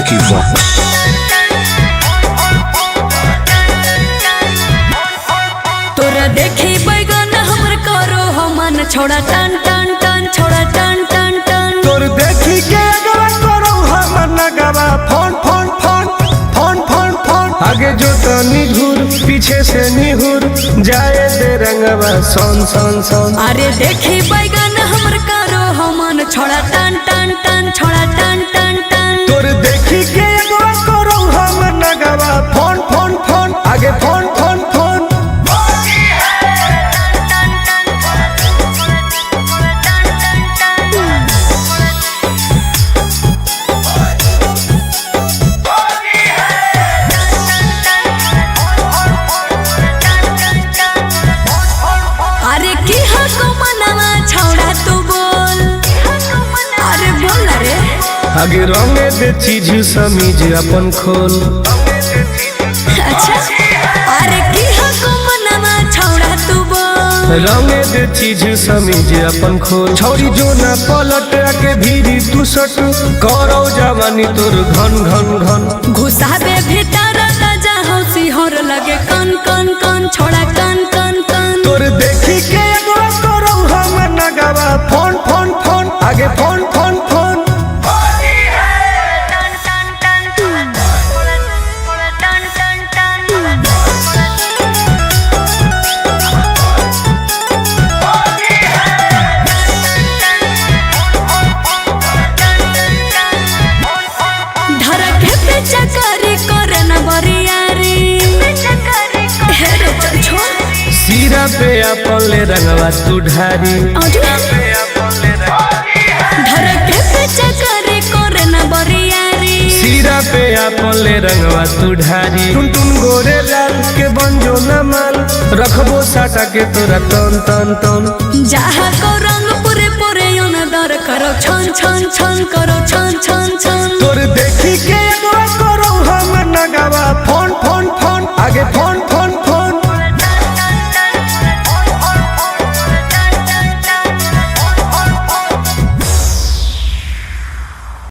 Vicky Vox. तोरा देखी बैगन हमर करो हमन छोड़ा टन टन टन छोड़ा टन टन टन तोर देखी के अगवा करो हमन नगवा phone phone phone phone phone phone आगे जो तनी घूर पीछे से निहुर जाए दे रंगवा सोन सोन सोन। अरे देखी बैगन हमर करो हमन छोड़ा टन टन टन छोड़ा टन टन टन तोर देखी के अगवा करो हमन नगवा फोन फोन फोन आगे फोन फोन फोन। अरे की हको मनवा छोड़ा तू बोल अरे बोल रे आगे रंगे दे चीज समीज अपन खोल। अच्छा अरे की हको मनवा छोड़ा तू बोल रंगे दे चीज समीज अपन खोल। छौरी जो ना पलट के भीरी तू सट करो जवानी तोर घन घन घन घुसाबे भीतर ताजा हंसी हर लगे कन कन कन छोड़ा कन कन कन तोर देखी के अगवा करो हम नगवा फोन फोन फोन आगे फोन फोन फोन। धरके पे चकारी करे न बरियारी हे रे चल छोड़ सीरा पे अपन ले रंगवा तू ढारी। धरके पे चकारी करे न बरियारी सीरा पे अपन ले रंगवा तू ढारी। टुन टुन गोरे लाल के बंजो न माल रखबो साटा के तोरा तन तन तन। जहाँ को रंग पूरे पूरे योन दर करो छन छन छन करो छन छन छन तोर देखी के अगवा करो हम नगवा फोन फोन